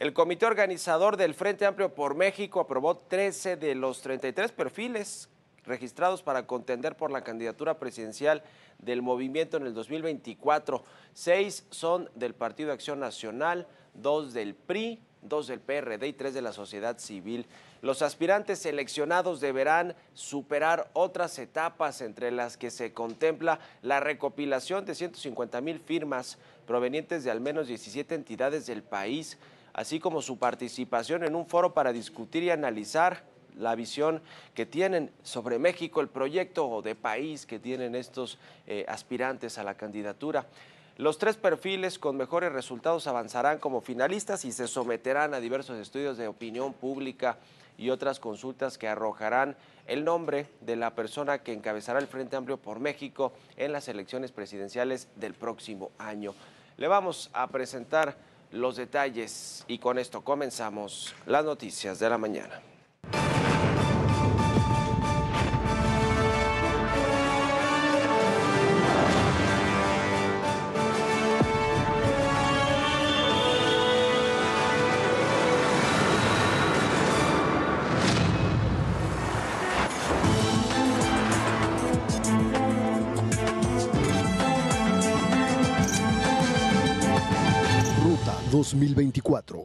El comité organizador del Frente Amplio por México aprobó 13 de los 33 perfiles registrados para contender por la candidatura presidencial del movimiento en el 2024. 6 son del Partido Acción Nacional, 2 del PRI, 2 del PRD y 3 de la sociedad civil. Los aspirantes seleccionados deberán superar otras etapas, entre las que se contempla la recopilación de 150,000 firmas provenientes de al menos 17 entidades del país, así como su participación en un foro para discutir y analizar la visión que tienen sobre México, el proyecto de país que tienen estos aspirantes a la candidatura. Los 3 perfiles con mejores resultados avanzarán como finalistas y se someterán a diversos estudios de opinión pública y otras consultas que arrojarán el nombre de la persona que encabezará el Frente Amplio por México en las elecciones presidenciales del próximo año. Le vamos a presentar los detalles y con esto comenzamos las noticias de la mañana. Ruta 2024.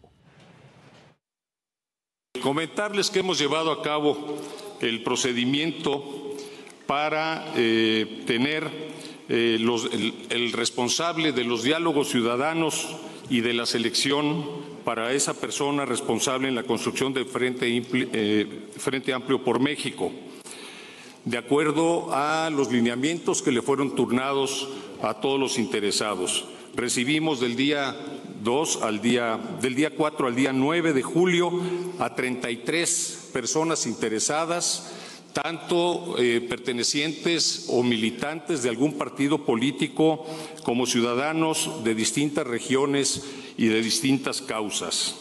Comentarles que hemos llevado a cabo el procedimiento para tener el responsable de los diálogos ciudadanos y de la selección para esa persona responsable en la construcción del Frente Amplio por México, de acuerdo a los lineamientos que le fueron turnados a todos los interesados. Recibimos del día 4 al día 9 de julio a 33 personas interesadas, tanto pertenecientes o militantes de algún partido político como ciudadanos de distintas regiones y de distintas causas.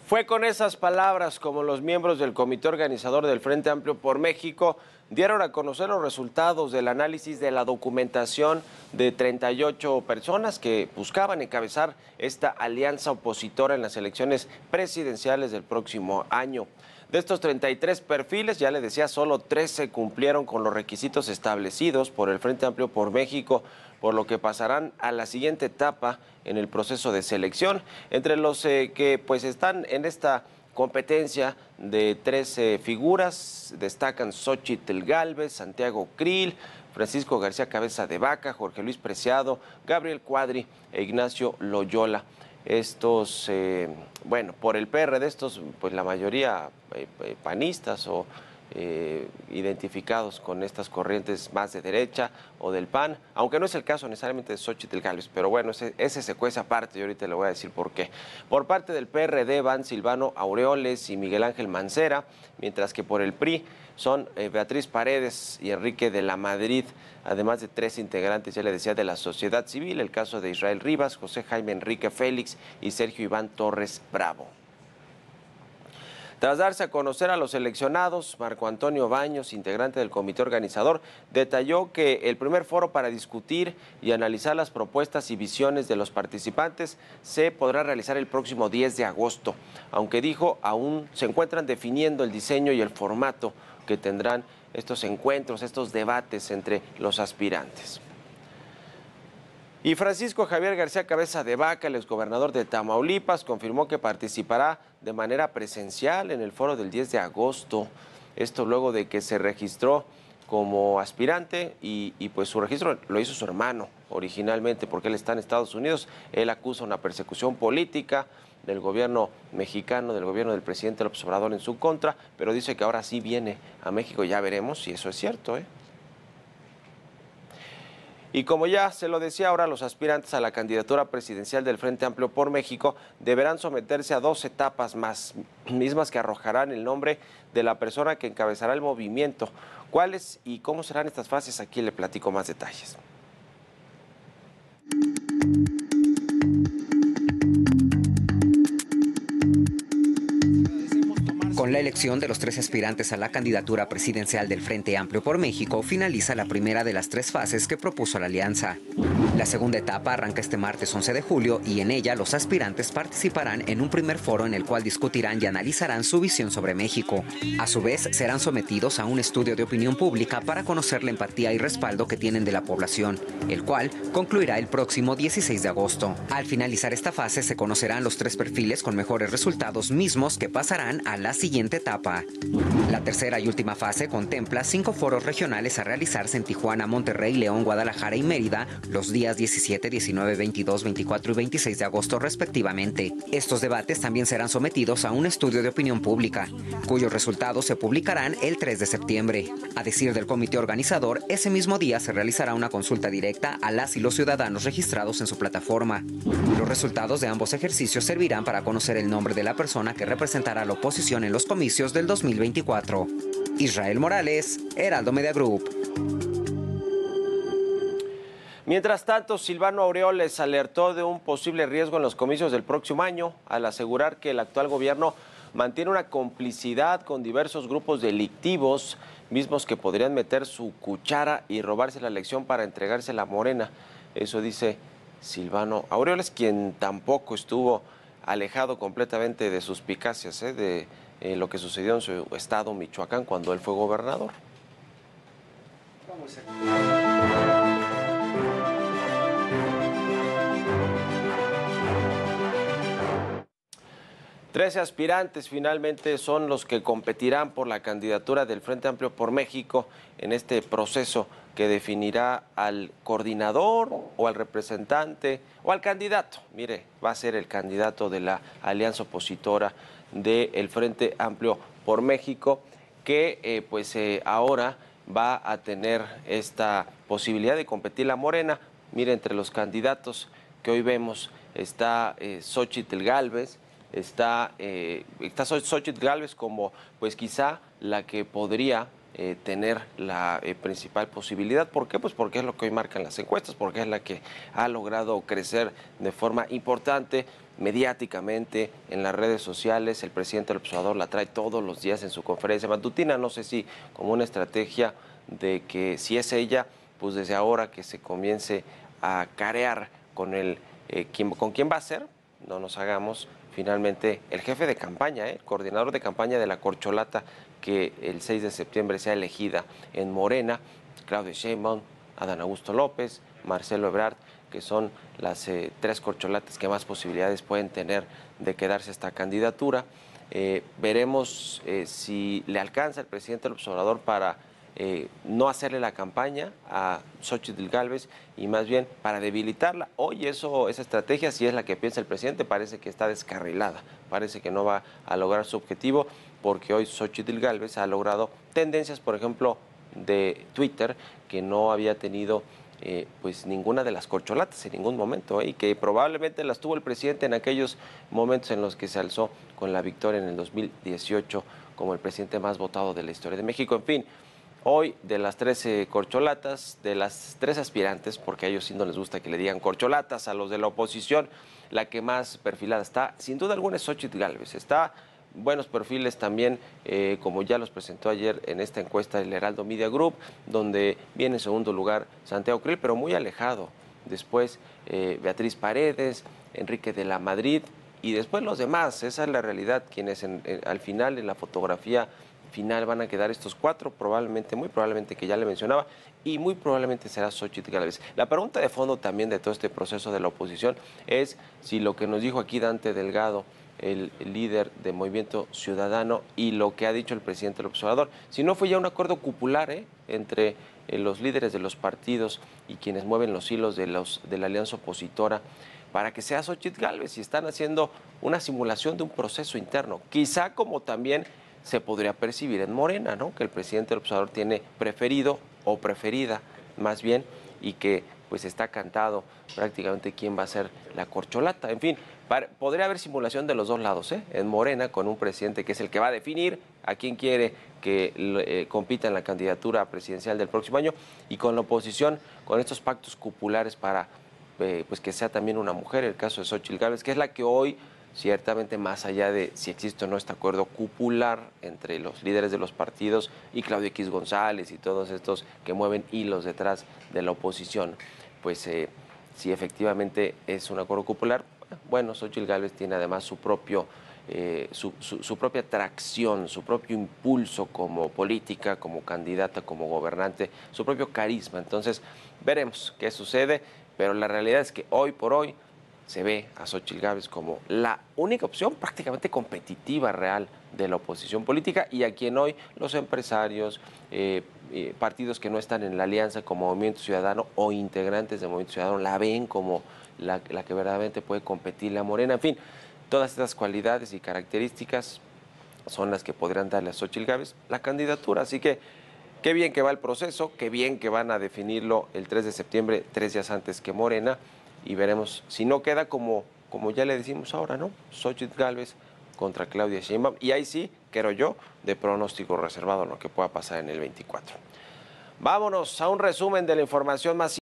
Fue con esas palabras como los miembros del comité organizador del Frente Amplio por México dieron a conocer los resultados del análisis de la documentación de 38 personas que buscaban encabezar esta alianza opositora en las elecciones presidenciales del próximo año. De estos 33 perfiles, ya le decía, solo 13 cumplieron con los requisitos establecidos por el Frente Amplio por México, por lo que pasarán a la siguiente etapa en el proceso de selección. Entre los que pues están en esta competencia de 13 figuras, destacan Xóchitl Gálvez, Santiago Krill, Francisco García Cabeza de Vaca, Jorge Luis Preciado, Gabriel Cuadri e Ignacio Loyola. Estos, por el PRD, estos, pues la mayoría panistas o identificados con estas corrientes más de derecha o del PAN, aunque no es el caso necesariamente de Xóchitl Gálvez, pero bueno, ese se cuece aparte y ahorita le voy a decir por qué. Por parte del PRD van Silvano Aureoles y Miguel Ángel Mancera, mientras que por el PRI son Beatriz Paredes y Enrique de la Madrid, además de 3 integrantes, ya le decía, de la sociedad civil, el caso de Israel Rivas, José Jaime Enrique Félix y Sergio Iván Torres Bravo. Tras darse a conocer a los seleccionados, Marco Antonio Baños, integrante del comité organizador, detalló que el primer foro para discutir y analizar las propuestas y visiones de los participantes se podrá realizar el próximo 10 de agosto, aunque dijo aún se encuentran definiendo el diseño y el formato que tendrán estos encuentros, estos debates entre los aspirantes. Y Francisco Javier García Cabeza de Vaca, el exgobernador de Tamaulipas, confirmó que participará de manera presencial en el foro del 10 de agosto. Esto luego de que se registró como aspirante y pues su registro lo hizo su hermano originalmente porque él está en Estados Unidos. Él acusa una persecución política del gobierno mexicano, del gobierno del presidente López Obrador en su contra, pero dice que ahora sí viene a México. Ya veremos si eso es cierto, Y como ya se lo decía, ahora los aspirantes a la candidatura presidencial del Frente Amplio por México deberán someterse a 2 etapas más, mismas que arrojarán el nombre de la persona que encabezará el movimiento. ¿Cuáles y cómo serán estas fases? Aquí le platico más detalles. Con la elección de los 3 aspirantes a la candidatura presidencial del Frente Amplio por México finaliza la primera de las 3 fases que propuso la alianza. La segunda etapa arranca este martes 11 de julio y en ella los aspirantes participarán en un primer foro en el cual discutirán y analizarán su visión sobre México. A su vez, serán sometidos a un estudio de opinión pública para conocer la empatía y respaldo que tienen de la población, el cual concluirá el próximo 16 de agosto. Al finalizar esta fase se conocerán los 3 perfiles con mejores resultados mismos que pasarán a la siguiente etapa. La tercera y última fase contempla 5 foros regionales a realizarse en Tijuana, Monterrey, León, Guadalajara y Mérida los días 17, 19, 22, 24 y 26 de agosto respectivamente. Estos debates también serán sometidos a un estudio de opinión pública, cuyos resultados se publicarán el 3 de septiembre. A decir del comité organizador, ese mismo día se realizará una consulta directa a las y los ciudadanos registrados en su plataforma. Los resultados de ambos ejercicios servirán para conocer el nombre de la persona que representará a la oposición en los comicios del 2024. Israel Morales, Heraldo Media Group. Mientras tanto, Silvano Aureoles alertó de un posible riesgo en los comicios del próximo año al asegurar que el actual gobierno mantiene una complicidad con diversos grupos delictivos, mismos que podrían meter su cuchara y robarse la elección para entregársela a Morena. Eso dice Silvano Aureoles, quien tampoco estuvo alejado completamente de suspicacias de lo que sucedió en su estado, Michoacán, cuando él fue gobernador. Vamos a... 13 aspirantes finalmente son los que competirán por la candidatura del Frente Amplio por México en este proceso que definirá al coordinador o al representante o al candidato. Mire, va a ser el candidato de la alianza opositora del Frente Amplio por México que ahora va a tener esta posibilidad de competir la Morena. Mire, entre los candidatos que hoy vemos está Xóchitl Gálvez. Está Xóchitl Gálvez como pues quizá la que podría tener la principal posibilidad. ¿Por qué? Pues porque es lo que hoy marcan las encuestas, porque es la que ha logrado crecer de forma importante mediáticamente en las redes sociales. El presidente López Obrador la trae todos los días en su conferencia matutina, no sé si como una estrategia de que si es ella, pues desde ahora que se comience a carear con con quién va a ser, no nos hagamos. Finalmente, el jefe de campaña, el coordinador de campaña de la corcholata, que el 6 de septiembre sea elegida en Morena, Claudia Sheinbaum, Adán Augusto López, Marcelo Ebrard, que son las 3 corcholatas que más posibilidades pueden tener de quedarse esta candidatura. Veremos si le alcanza el presidente López Obrador para no hacerle la campaña a Xóchitl Gálvez y más bien para debilitarla. Hoy esa estrategia, si es la que piensa el presidente, parece que está descarrilada, parece que no va a lograr su objetivo, porque hoy Xóchitl Gálvez ha logrado tendencias, por ejemplo, de Twitter, que no había tenido pues ninguna de las corcholatas en ningún momento, y que probablemente las tuvo el presidente en aquellos momentos en los que se alzó con la victoria en el 2018 como el presidente más votado de la historia de México. En fin, hoy, de las 13 corcholatas, de las 3 aspirantes, porque a ellos sí no les gusta que le digan corcholatas a los de la oposición, la que más perfilada está, sin duda alguna, es Xóchitl Gálvez. Está buenos perfiles también, como ya los presentó ayer en esta encuesta del Heraldo Media Group, donde viene en segundo lugar Santiago Krill, pero muy alejado. Después Beatriz Paredes, Enrique de la Madrid, y después los demás. Esa es la realidad, quienes al final en la fotografía final van a quedar estos 4, probablemente, muy probablemente, que ya le mencionaba, y muy probablemente será Xóchitl Gálvez. La pregunta de fondo también de todo este proceso de la oposición es si lo que nos dijo aquí Dante Delgado, el líder de Movimiento Ciudadano, y lo que ha dicho el presidente López Obrador, si no fue ya un acuerdo cupular entre los líderes de los partidos y quienes mueven los hilos de la alianza opositora para que sea Xóchitl Gálvez, y están haciendo una simulación de un proceso interno, quizá como también se podría percibir en Morena, ¿no? Que el presidente López Obrador tiene preferido o preferida más bien, y que pues está cantado prácticamente quién va a ser la corcholata. En fin, podría haber simulación de los dos lados, en Morena, con un presidente que es el que va a definir a quién quiere que compita en la candidatura presidencial del próximo año, y con la oposición, con estos pactos cupulares para pues que sea también una mujer, el caso de Xóchitl Gálvez, que es la que hoy ciertamente más allá de si existe o no este acuerdo cupular entre los líderes de los partidos y Claudio X González y todos estos que mueven hilos detrás de la oposición, pues si efectivamente es un acuerdo cupular, bueno, Xóchitl Gálvez tiene además su propia tracción, su propio impulso como política, como candidata, como gobernante, su propio carisma. Entonces, veremos qué sucede, pero la realidad es que hoy por hoy se ve a Xóchitl Gálvez como la única opción prácticamente competitiva real de la oposición política y a quien hoy los empresarios, partidos que no están en la alianza como Movimiento Ciudadano o integrantes de Movimiento Ciudadano la ven como la que verdaderamente puede competirle a Morena. En fin, todas estas cualidades y características son las que podrían darle a Xóchitl Gálvez la candidatura. Así que qué bien que va el proceso, qué bien que van a definirlo el 3 de septiembre, 3 días antes que Morena, y veremos si no queda como ya le decimos ahora, ¿no? Xóchitl Gálvez contra Claudia Sheinbaum, y ahí sí, creo yo, de pronóstico reservado lo que pueda pasar en el 24. Vámonos a un resumen de la información más